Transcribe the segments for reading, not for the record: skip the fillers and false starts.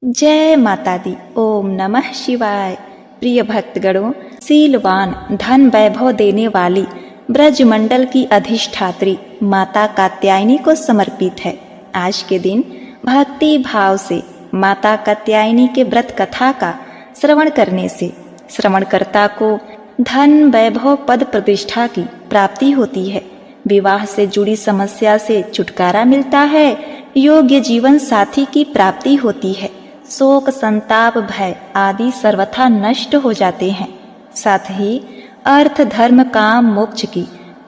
जय माता दी। ओम नमः शिवाय। प्रिय भक्तगणों, शीलवान धन वैभव देने वाली ब्रजमंडल की अधिष्ठात्री माता कात्यायनी को समर्पित है। आज के दिन भक्ति भाव से माता कात्यायनी के व्रत कथा का श्रवण करने से श्रवणकर्ता को धन वैभव पद प्रतिष्ठा की प्राप्ति होती है, विवाह से जुड़ी समस्या से छुटकारा मिलता है, योग्य जीवन साथी की प्राप्ति होती है, शोक संताप भय आदि सर्वथा नष्ट हो जाते हैं, साथ ही अर्थ धर्म काम मोक्ष की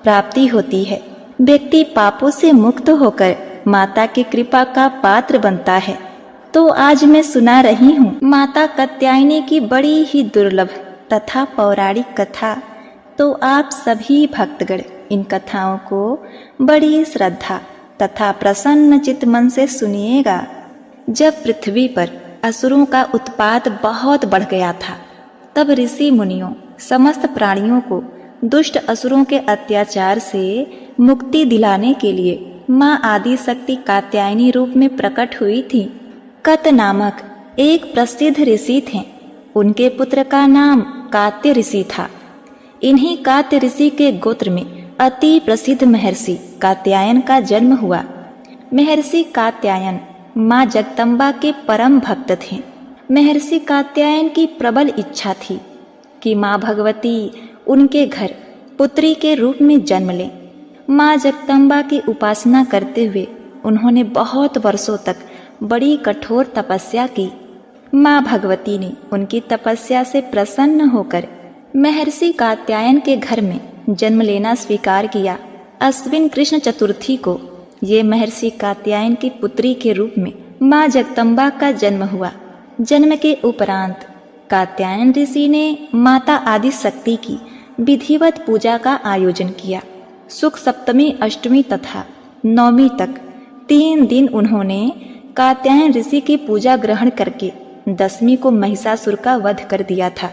प्राप्ति होती है। व्यक्ति पापों से मुक्त होकर माता की कृपा का पात्र बनता है। तो आज मैं सुना रही हूँ माता कात्यायनी की बड़ी ही दुर्लभ तथा पौराणिक कथा। तो आप सभी भक्तगण इन कथाओं को बड़ी श्रद्धा तथा प्रसन्न चित्त मन से सुनिएगा। जब पृथ्वी पर असुरों का उत्पात बहुत बढ़ गया था, तब ऋषि मुनियों समस्त प्राणियों को दुष्ट असुरों के अत्याचार से मुक्ति दिलाने के लिए माँ आदि शक्ति कात्यायनी रूप में प्रकट हुई थी। कत नामक एक प्रसिद्ध ऋषि थे। उनके पुत्र का नाम कात्य ऋषि था। इन्हीं कात्य ऋषि के गोत्र में अति प्रसिद्ध महर्षि कात्यायन का जन्म हुआ। महर्षि कात्यायन माँ जगदम्बा के परम भक्त थे। महर्षि कात्यायन की प्रबल इच्छा थी कि माँ भगवती उनके घर पुत्री के रूप में जन्म लें। माँ जगदम्बा की उपासना करते हुए उन्होंने बहुत वर्षों तक बड़ी कठोर तपस्या की। माँ भगवती ने उनकी तपस्या से प्रसन्न होकर महर्षि कात्यायन के घर में जन्म लेना स्वीकार किया। अश्विन कृष्ण चतुर्थी को ये महर्षि कात्यायन की पुत्री के रूप में माँ जगदम्बा का जन्म हुआ। जन्म के उपरांत कात्यायन ऋषि ने माता आदि शक्ति की विधिवत पूजा का आयोजन किया। शुक्ल सप्तमी अष्टमी तथा नवमी तक 3 दिन उन्होंने कात्यायन ऋषि की पूजा ग्रहण करके दसवीं को महिषासुर का वध कर दिया था।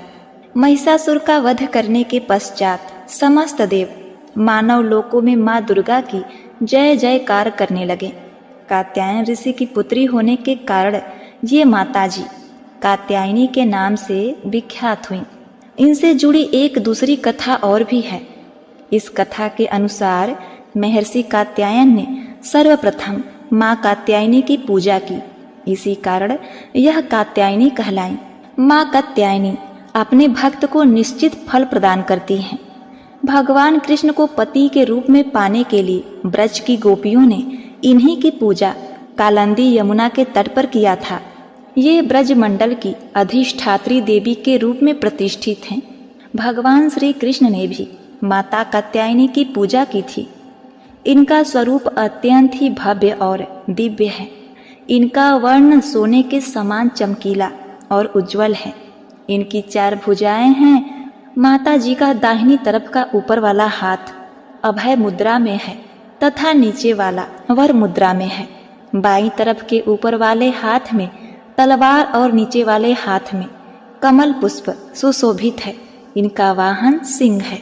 महिषासुर का वध करने के पश्चात समस्त देव मानव लोकों में माँ दुर्गा की जय जयकार करने लगे। कात्यायन ऋषि की पुत्री होने के कारण ये माताजी कात्यायनी के नाम से विख्यात हुई। इनसे जुड़ी एक दूसरी कथा और भी है। इस कथा के अनुसार महर्षि कात्यायन ने सर्वप्रथम माँ कात्यायनी की पूजा की, इसी कारण यह कात्यायनी कहलाई। माँ कात्यायनी अपने भक्त को निश्चित फल प्रदान करती हैं। भगवान कृष्ण को पति के रूप में पाने के लिए ब्रज की गोपियों ने इन्हीं की पूजा कालिंदी यमुना के तट पर किया था। ये ब्रज मंडल की अधिष्ठात्री देवी के रूप में प्रतिष्ठित हैं। भगवान श्री कृष्ण ने भी माता कात्यायनी की पूजा की थी। इनका स्वरूप अत्यंत ही भव्य और दिव्य है। इनका वर्ण सोने के समान चमकीला और उज्जवल है। इनकी 4 भुजाएं हैं। माता जी का दाहिनी तरफ का ऊपर वाला हाथ अभय मुद्रा में है तथा नीचे वाला वर मुद्रा में है। बाईं तरफ के ऊपर वाले हाथ में तलवार और नीचे वाले हाथ में कमल पुष्प सुशोभित है। इनका वाहन सिंह है।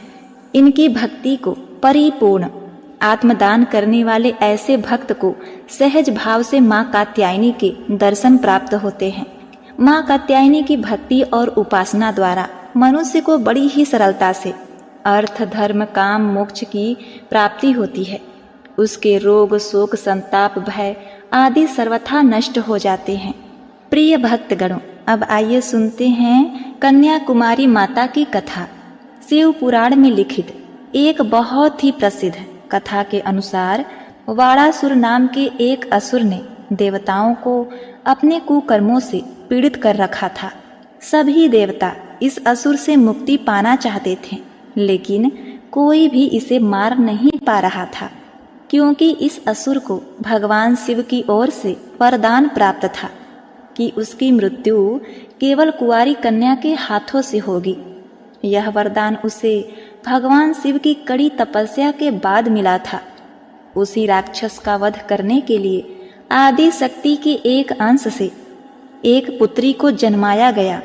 इनकी भक्ति को परिपूर्ण आत्मदान करने वाले ऐसे भक्त को सहज भाव से माँ कात्यायनी के दर्शन प्राप्त होते हैं। माँ कात्यायनी की भक्ति और उपासना द्वारा मनुष्य को बड़ी ही सरलता से अर्थ धर्म काम मोक्ष की प्राप्ति होती है। उसके रोग शोक संताप भय आदि सर्वथा नष्ट हो जाते हैं। प्रिय भक्तगणों, अब आइए सुनते हैं कन्याकुमारी माता की कथा। शिव पुराण में लिखित एक बहुत ही प्रसिद्ध कथा के अनुसार वाणासुर नाम के एक असुर ने देवताओं को अपने कुकर्मों से पीड़ित कर रखा था। सभी देवता इस असुर से मुक्ति पाना चाहते थे, लेकिन कोई भी इसे मार नहीं पा रहा था, क्योंकि इस असुर को भगवान शिव की ओर से वरदान प्राप्त था कि उसकी मृत्यु केवल कुंवारी कन्या के हाथों से होगी। यह वरदान उसे भगवान शिव की कड़ी तपस्या के बाद मिला था। उसी राक्षस का वध करने के लिए आदि शक्ति के एक अंश से एक पुत्री को जन्माया गया।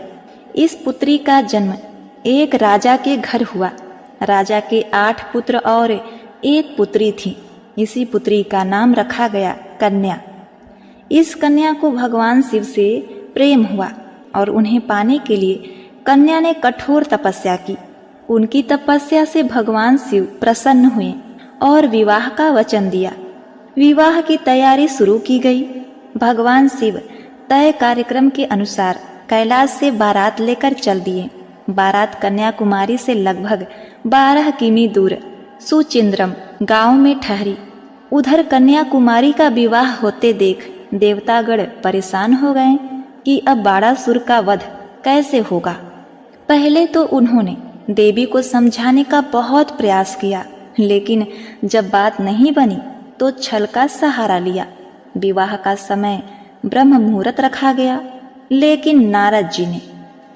इस पुत्री का जन्म एक राजा के घर हुआ। राजा के 8 पुत्र और एक पुत्री थी। इसी पुत्री का नाम रखा गया कन्या। इस कन्या को भगवान शिव से प्रेम हुआ और उन्हें पाने के लिए कन्या ने कठोर तपस्या की। उनकी तपस्या से भगवान शिव प्रसन्न हुए और विवाह का वचन दिया। विवाह की तैयारी शुरू की गई। भगवान शिव तय कार्यक्रम के अनुसार कैलाश से बारात लेकर चल दिए। बारात कन्याकुमारी से लगभग 12 किमी दूर सुचिंद्रम गांव में ठहरी। उधर कन्याकुमारी का विवाह होते देख देवतागण परेशान हो गए कि अब बाड़ासुर का वध कैसे होगा। पहले तो उन्होंने देवी को समझाने का बहुत प्रयास किया, लेकिन जब बात नहीं बनी तो छल का सहारा लिया। विवाह का समय ब्रह्म मुहूर्त रखा गया, लेकिन नारद जी ने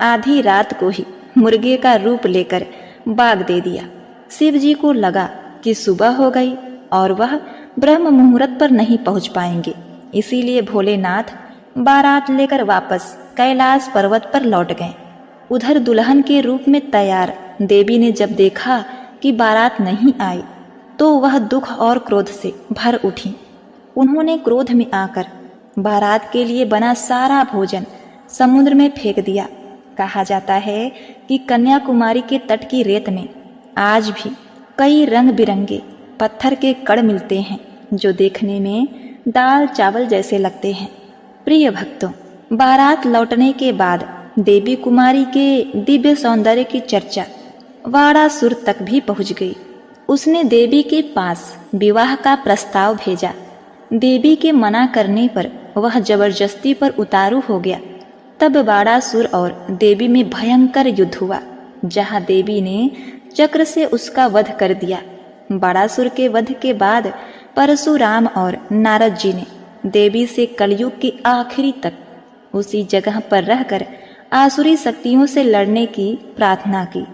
आधी रात को ही मुर्गे का रूप लेकर बाग दे दिया। शिव जी को लगा कि सुबह हो गई और वह ब्रह्म मुहूर्त पर नहीं पहुंच पाएंगे, इसीलिए भोलेनाथ बारात लेकर वापस कैलाश पर्वत पर लौट गए। उधर दुल्हन के रूप में तैयार देवी ने जब देखा कि बारात नहीं आई तो वह दुख और क्रोध से भर उठी। उन्होंने क्रोध में आकर बारात के लिए बना सारा भोजन समुद्र में फेंक दिया। कहा जाता है कि कन्याकुमारी के तट की रेत में आज भी कई रंग बिरंगे पत्थर के कण मिलते हैं जो देखने में दाल चावल जैसे लगते हैं। प्रिय भक्तों, बारात लौटने के बाद देवी कुमारी के दिव्य सौंदर्य की चर्चा वाड़ासुर तक भी पहुंच गई। उसने देवी के पास विवाह का प्रस्ताव भेजा। देवी के मना करने पर वह जबरदस्ती पर उतारू हो गया। तब वाड़ासुर और देवी में भयंकर युद्ध हुआ, जहां देवी ने चक्र से उसका वध कर दिया। वाड़ासुर के वध के बाद परशुराम और नारद जी ने देवी से कलयुग के आखिरी तक उसी जगह पर रहकर आसुरी शक्तियों से लड़ने की प्रार्थना की,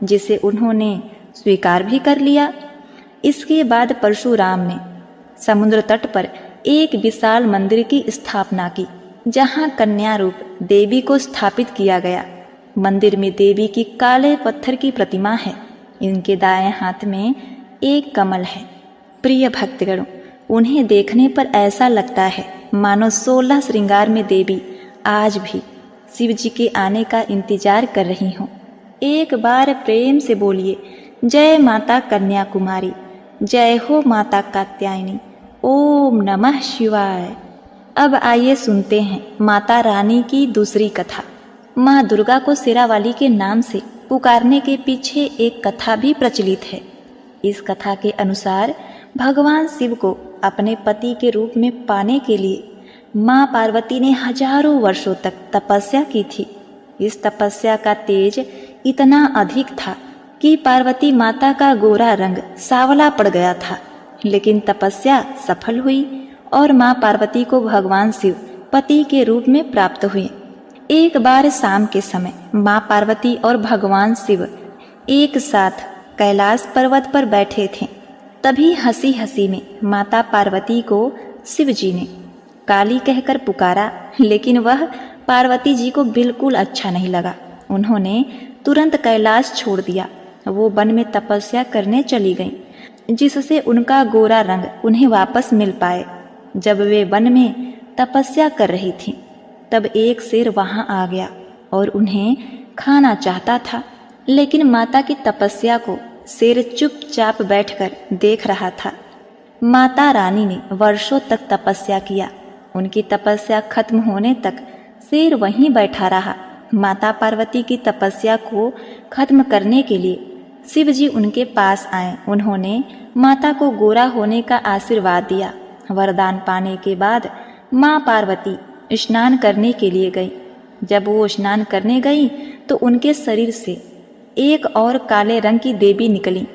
जिसे उन्होंने स्वीकार भी कर लिया। इसके बाद परशुराम ने समुद्र तट पर एक विशाल मंदिर की स्थापना की, जहां कन्या रूप देवी को स्थापित किया गया। मंदिर में देवी की काले पत्थर की प्रतिमा है। इनके दाएं हाथ में एक कमल है। प्रिय भक्तगणों, उन्हें देखने पर ऐसा लगता है मानो 16 श्रृंगार में देवी आज भी शिव जी के आने का इंतजार कर रही हूँ। एक बार प्रेम से बोलिए, जय माता कन्याकुमारी, जय हो माता कात्यायनी, ओम नमः शिवाय। अब आइए सुनते हैं माता रानी की दूसरी कथा। माँ दुर्गा को शेरावाली के नाम से पुकारने के पीछे एक कथा भी प्रचलित है। इस कथा के अनुसार भगवान शिव को अपने पति के रूप में पाने के लिए माँ पार्वती ने हजारों वर्षों तक तपस्या की थी। इस तपस्या का तेज इतना अधिक था कि पार्वती माता का गोरा रंग सांवला पड़ गया था, लेकिन तपस्या सफल हुई और माँ पार्वती को भगवान शिव पति के रूप में प्राप्त हुए। एक बार शाम के समय माँ पार्वती और भगवान शिव एक साथ कैलाश पर्वत पर बैठे थे। तभी हंसी हंसी में माता पार्वती को शिव जी ने काली कहकर पुकारा, लेकिन वह पार्वती जी को बिल्कुल अच्छा नहीं लगा। उन्होंने तुरंत कैलाश छोड़ दिया। वो वन में तपस्या करने चली गईं, जिससे उनका गोरा रंग उन्हें वापस मिल पाए। जब वे वन में तपस्या कर रही थीं, तब एक शेर वहां आ गया और उन्हें खाना चाहता था, लेकिन माता की तपस्या को शेर चुपचाप बैठकर देख रहा था। माता रानी ने वर्षों तक तपस्या किया। उनकी तपस्या खत्म होने तक शेर वहीं बैठा रहा। माता पार्वती की तपस्या को खत्म करने के लिए शिव जी उनके पास आए। उन्होंने माता को गोरा होने का आशीर्वाद दिया। वरदान पाने के बाद माँ पार्वती स्नान करने के लिए गई। जब वो स्नान करने गई तो उनके शरीर से एक और काले रंग की देवी निकली।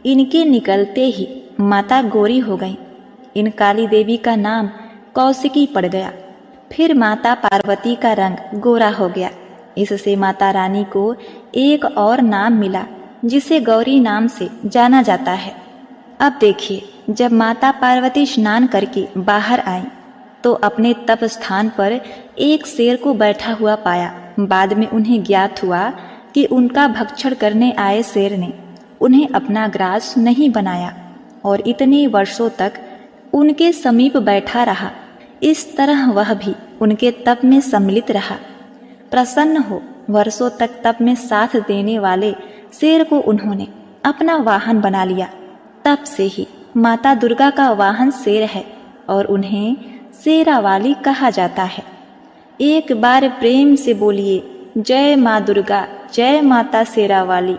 इनके निकलते ही माता गोरी हो गई। इन काली देवी का नाम कौशिकी पड़ गया। फिर माता पार्वती का रंग गोरा हो गया। इससे माता रानी को एक और नाम मिला, जिसे गौरी नाम से जाना जाता है। अब देखिए, जब माता पार्वती स्नान करके बाहर आई तो अपने तप स्थान पर एक शेर को बैठा हुआ पाया। बाद में उन्हें ज्ञात हुआ कि उनका भक्षण करने आए शेर ने उन्हें अपना ग्रास नहीं बनाया और इतने वर्षों तक उनके समीप बैठा रहा। इस तरह वह भी उनके तप में सम्मिलित रहा। प्रसन्न हो वर्षों तक तप में साथ देने वाले शेर को उन्होंने अपना वाहन बना लिया। तब से ही माता दुर्गा का वाहन शेर है और उन्हें शेरावाली कहा जाता है। एक बार प्रेम से बोलिए, जय माँ दुर्गा, जय माता शेरावाली।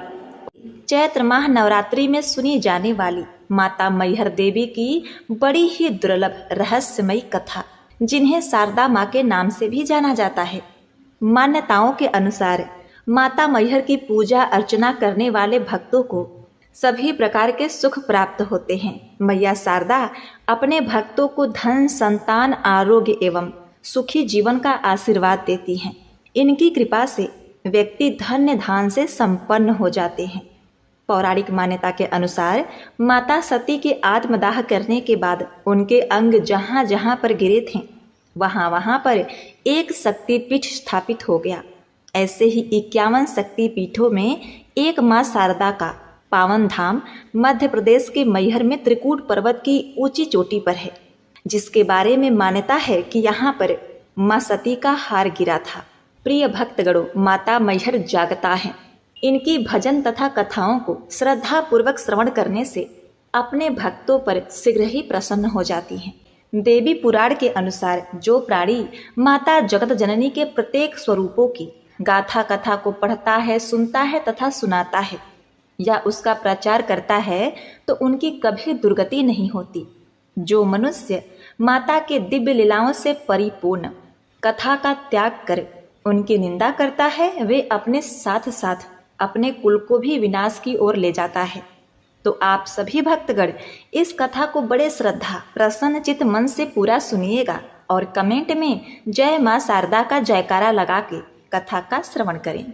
चैत्र माह नवरात्रि में सुनी जाने वाली माता मैहर देवी की बड़ी ही दुर्लभ रहस्यमयी कथा, जिन्हें शारदा माँ के नाम से भी जाना जाता है। मान्यताओं के अनुसार माता मैहर की पूजा अर्चना करने वाले भक्तों को सभी प्रकार के सुख प्राप्त होते हैं। मैया शारदा अपने भक्तों को धन, संतान, आरोग्य एवं सुखी जीवन का आशीर्वाद देती हैं। इनकी कृपा से व्यक्ति धन्य धान से संपन्न हो जाते हैं। पौराणिक मान्यता के अनुसार माता सती के आत्मदाह करने के बाद उनके अंग जहाँ जहाँ पर गिरे थे वहाँ वहाँ पर एक शक्तिपीठ स्थापित हो गया। ऐसे ही 51 शक्तिपीठों में एक माँ शारदा का पावन धाम मध्य प्रदेश के मैहर में त्रिकूट पर्वत की ऊंची चोटी पर है, जिसके बारे में मान्यता है कि यहाँ पर माँ सती का हार गिरा था। प्रिय भक्तगणों, माता मैहर जागता है। इनकी भजन तथा कथाओं को श्रद्धा पूर्वक श्रवण करने से अपने भक्तों पर शीघ्र ही प्रसन्न हो जाती हैं। देवी पुराण के अनुसार जो प्राणी माता जगत जननी के प्रत्येक स्वरूपों की गाथा कथा को पढ़ता है, सुनता है तथा सुनाता है या उसका प्रचार करता है तो उनकी कभी दुर्गति नहीं होती। जो मनुष्य माता के दिव्य लीलाओं से परिपूर्ण कथा का त्याग कर उनकी निंदा करता है, वे अपने साथ साथ अपने कुल को भी विनाश की ओर ले जाता है। तो आप सभी भक्तगण इस कथा को बड़े श्रद्धा प्रसन्न चित्त मन से पूरा सुनिएगा और कमेंट में जय माँ शारदा का जयकारा लगा के कथा का श्रवण करें।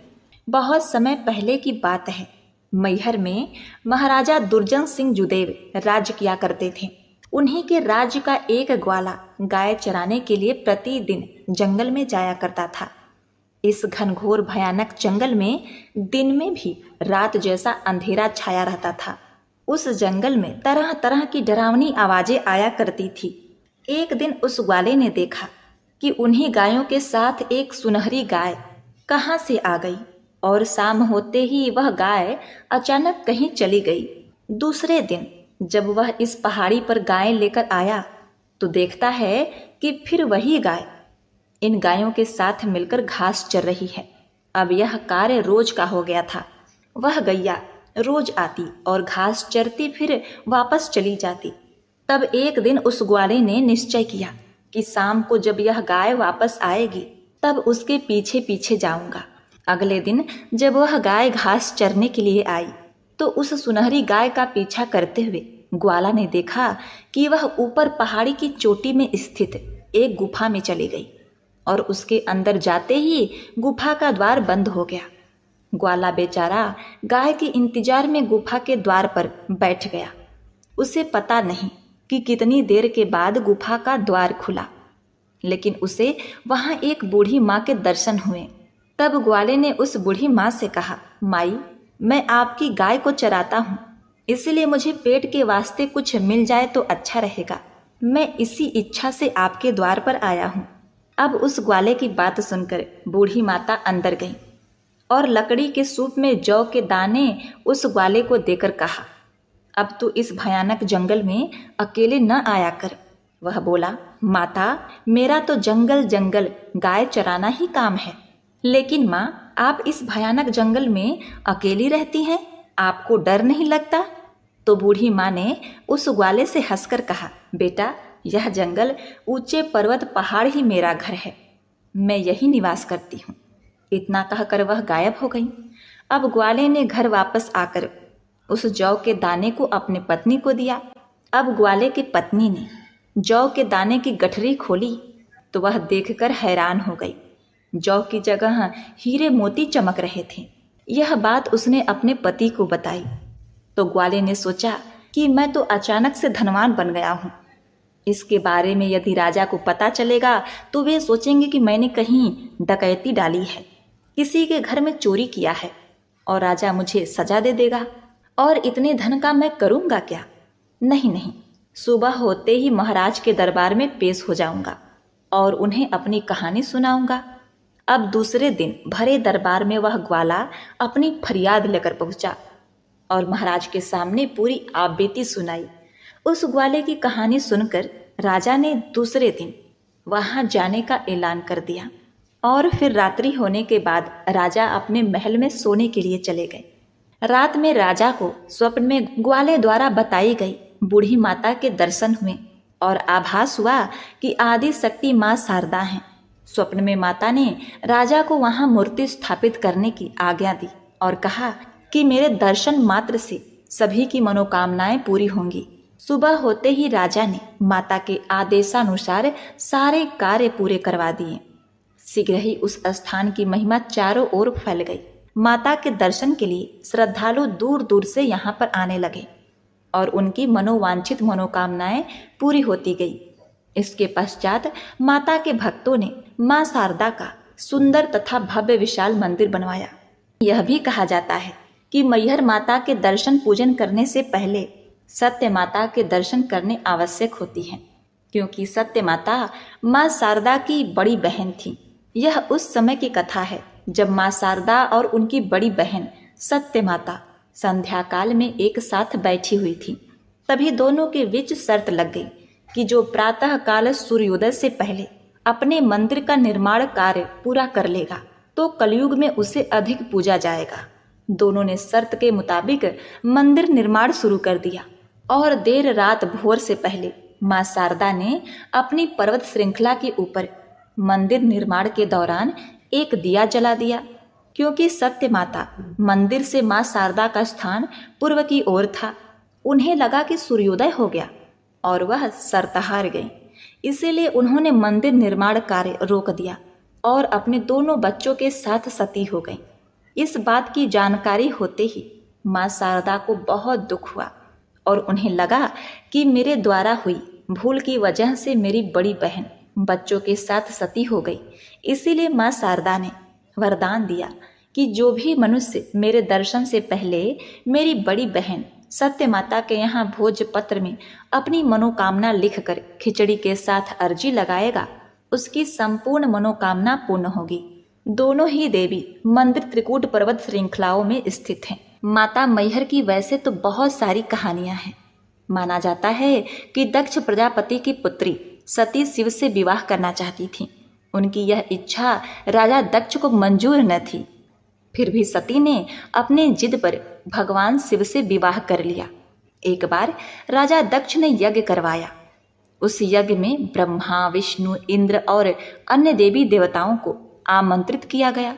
बहुत समय पहले की बात है, मैहर में महाराजा दुर्जन सिंह जुदेव राज्य किया करते थे। उन्हीं के राज्य का एक ग्वाला गाय चराने के लिए प्रतिदिन जंगल में जाया करता था। इस घनघोर भयानक जंगल में दिन में भी रात जैसा अंधेरा छाया रहता था। उस जंगल में तरह तरह की डरावनी आवाजें आया करती थी। एक दिन उस ग्वाले ने देखा कि उन्हीं गायों के साथ एक सुनहरी गाय कहाँ से आ गई और शाम होते ही वह गाय अचानक कहीं चली गई। दूसरे दिन जब वह इस पहाड़ी पर गाय लेकर आया तो देखता है कि फिर वही गाय इन गायों के साथ मिलकर घास चर रही है। अब यह कार्य रोज का हो गया था। वह गैया रोज आती और घास चरती फिर वापस चली जाती। तब एक दिन उस ग्वाले ने निश्चय किया कि शाम को जब यह गाय वापस आएगी तब उसके पीछे पीछे जाऊंगा। अगले दिन जब वह गाय घास चरने के लिए आई तो उस सुनहरी गाय का पीछा करते हुए ग्वाला ने देखा कि वह ऊपर पहाड़ी की चोटी में स्थित एक गुफा में चली गई और उसके अंदर जाते ही गुफा का द्वार बंद हो गया। ग्वाला बेचारा गाय के इंतजार में गुफा के द्वार पर बैठ गया। उसे पता नहीं कि कितनी देर के बाद गुफा का द्वार खुला, लेकिन उसे वहां एक बूढ़ी माँ के दर्शन हुए। तब ग्वाले ने उस बूढ़ी माँ से कहा, माई, मैं आपकी गाय को चराता हूँ, इसलिए मुझे पेट के वास्ते कुछ मिल जाए तो अच्छा रहेगा। मैं इसी इच्छा से आपके द्वार पर आया हूँ। अब उस ग्वाले की बात सुनकर बूढ़ी माता अंदर गई और लकड़ी के सूप में जौ के दाने उस ग्वाले को देकर कहा, अब तू इस भयानक जंगल में अकेले न आया कर। वह बोला, माता, मेरा तो जंगल जंगल गाय चराना ही काम है, लेकिन माँ, आप इस भयानक जंगल में अकेली रहती हैं, आपको डर नहीं लगता? तो बूढ़ी माँ ने उस ग्वाले से हंसकर कहा, बेटा, यह जंगल, ऊंचे पर्वत पहाड़ ही मेरा घर है, मैं यही निवास करती हूँ। इतना कहकर वह गायब हो गई। अब ग्वाले ने घर वापस आकर उस जौ के दाने को अपने पत्नी को दिया। अब ग्वाले की पत्नी ने जौ के दाने की गठरी खोली तो वह देखकर हैरान हो गई। जौ की जगह हीरे मोती चमक रहे थे। यह बात उसने अपने पति को बताई तो ग्वाले ने सोचा कि मैं तो अचानक से धनवान बन गया हूँ। इसके बारे में यदि राजा को पता चलेगा तो वे सोचेंगे कि मैंने कहीं डकैती डाली है, किसी के घर में चोरी किया है और राजा मुझे सजा दे देगा। और इतने धन का मैं करूँगा क्या? नहीं नहीं, सुबह होते ही महाराज के दरबार में पेश हो जाऊंगा और उन्हें अपनी कहानी सुनाऊंगा। अब दूसरे दिन भरे दरबार में वह ग्वाला अपनी फरियाद लेकर पहुंचा और महाराज के सामने पूरी आपबीती सुनाई। उस ग्वाले की कहानी सुनकर राजा ने दूसरे दिन वहां जाने का ऐलान कर दिया और फिर रात्रि होने के बाद राजा अपने महल में सोने के लिए चले गए। रात में राजा को स्वप्न में ग्वाले द्वारा बताई गई बूढ़ी माता के दर्शन हुए और आभास हुआ कि आदि शक्ति मां शारदा हैं। स्वप्न में माता ने राजा को वहां मूर्ति स्थापित करने की आज्ञा दी और कहा कि मेरे दर्शन मात्र से सभी की मनोकामनाएं पूरी होंगी। सुबह होते ही राजा ने माता के आदेशानुसार सारे कार्य पूरे करवा दिए। शीघ्र ही उस स्थान की महिमा चारों ओर फैल गई। माता के दर्शन के लिए श्रद्धालु दूर दूर से यहाँ पर आने लगे और उनकी मनोवांछित मनोकामनाएं पूरी होती गई। इसके पश्चात माता के भक्तों ने मां शारदा का सुंदर तथा भव्य विशाल मंदिर बनवाया। यह भी कहा जाता है कि मैहर माता के दर्शन पूजन करने से पहले सत्य माता के दर्शन करने आवश्यक होती हैं, क्योंकि सत्य माता मां शारदा की बड़ी बहन थी। यह उस समय की कथा है जब मां शारदा और उनकी बड़ी बहन सत्य माता संध्या काल में एक साथ बैठी हुई थी। तभी दोनों के बीच शर्त लग गई कि जो प्रातः काल सूर्योदय से पहले अपने मंदिर का निर्माण कार्य पूरा कर लेगा तो कलयुग में उसे अधिक पूजा जाएगा। दोनों ने शर्त के मुताबिक मंदिर निर्माण शुरू कर दिया और देर रात भोर से पहले मां शारदा ने अपनी पर्वत श्रृंखला के ऊपर मंदिर निर्माण के दौरान एक दिया जला दिया, क्योंकि सत्य माता मंदिर से मां शारदा का स्थान पूर्व की ओर था। उन्हें लगा कि सूर्योदय हो गया और वह शर्त हार गई, इसीलिए उन्होंने मंदिर निर्माण कार्य रोक दिया और अपने दोनों बच्चों के साथ सती हो गई। इस बात की जानकारी होते ही मां शारदा को बहुत दुख हुआ और उन्हें लगा कि मेरे द्वारा हुई भूल की वजह से मेरी बड़ी बहन बच्चों के साथ सती हो गई। इसीलिए मां शारदा ने वरदान दिया कि जो भी मनुष्य मेरे दर्शन से पहले मेरी बड़ी बहन सत्य माता के यहाँ भोजपत्र में अपनी मनोकामना लिखकर खिचड़ी के साथ अर्जी लगाएगा, उसकी संपूर्ण मनोकामना पूर्ण होगी। दोनों ही देवी मंदिर त्रिकूट पर्वत श्रृंखलाओं में स्थित हैं। माता मैहर की वैसे तो बहुत सारी कहानियां हैं। माना जाता है कि दक्ष प्रजापति की पुत्री सती शिव से विवाह करना चाहती थी। उनकी यह इच्छा राजा दक्ष को मंजूर न थी। फिर भी सती ने अपने जिद पर भगवान शिव से विवाह कर लिया। एक बार राजा दक्ष ने यज्ञ करवाया। उस यज्ञ में ब्रह्मा, विष्णु, इंद्र और अन्य देवी देवताओं को आमंत्रित किया गया,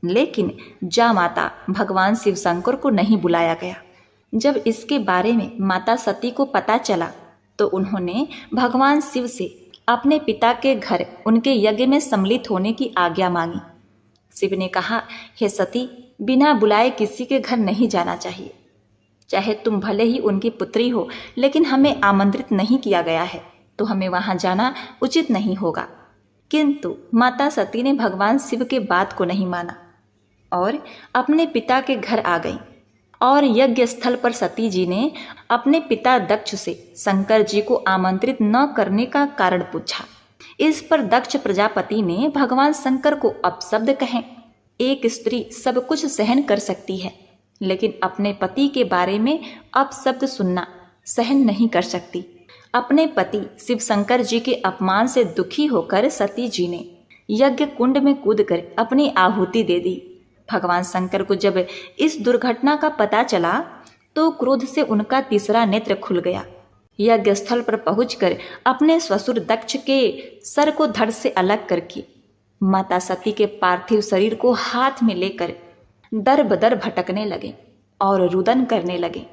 लेकिन जामाता भगवान शिव शंकर को नहीं बुलाया गया। जब इसके बारे में माता सती को पता चला तो उन्होंने भगवान शिव से अपने पिता के घर उनके यज्ञ में सम्मिलित होने की आज्ञा मांगी। शिव ने कहा, हे सती, बिना बुलाए किसी के घर नहीं जाना चाहिए। चाहे तुम भले ही उनकी पुत्री हो, लेकिन हमें आमंत्रित नहीं किया गया है तो हमें वहां जाना उचित नहीं होगा। किंतु माता सती ने भगवान शिव के बात को नहीं माना और अपने पिता के घर आ गई और यज्ञ स्थल पर सती जी ने अपने पिता दक्ष से शंकर जी को आमंत्रित न करने का कारण पूछा। इस पर दक्ष प्रजापति ने भगवान शंकर को अपशब्द कहे। एक स्त्री सब कुछ सहन कर सकती है, लेकिन अपने पति के बारे में अपशब्द सुनना सहन नहीं कर सकती। अपने पति शिव शंकर जी के अपमान से दुखी होकर सती जी ने यज्ञ कुंड में कूदकर अपनी आहुति दे दी। भगवान शंकर को जब इस दुर्घटना का पता चला तो क्रोध से उनका तीसरा नेत्र खुल गया। यज्ञ स्थल पर पहुंचकर अपने ससुर दक्ष के सर को धड़ से अलग करके माता सती के पार्थिव शरीर को हाथ में लेकर दर बदर भटकने लगे और रुदन करने लगे।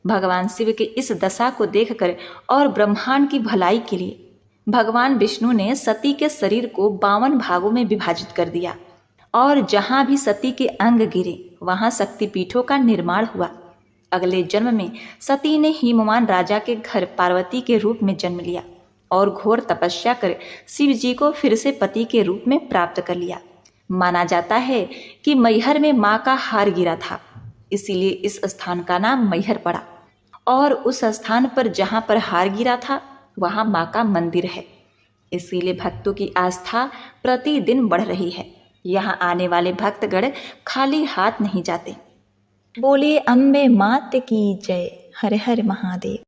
भगवान शिव के इस दशा को देखकर और ब्रह्मांड की भलाई के लिए भगवान विष्णु ने सती के शरीर को 52 भागों में विभाजित कर दिया और जहां भी सती के अंग गिरे वहां शक्तिपीठों का निर्माण हुआ। अगले जन्म में सती ने हिमवान राजा के घर पार्वती के रूप में जन्म लिया और घोर तपस्या कर शिव जी को फिर से पति के रूप में प्राप्त कर लिया। माना जाता है कि मैहर में मां का हार गिरा था, इसीलिए इस स्थान का नाम मैहर पड़ा और उस स्थान पर जहां पर हार गिरा था वहां मां का मंदिर है। इसीलिए भक्तों की आस्था प्रतिदिन बढ़ रही है। यहाँ आने वाले भक्तगण खाली हाथ नहीं जाते। बोलिए अम्बे मात की जय। हर हर महादेव।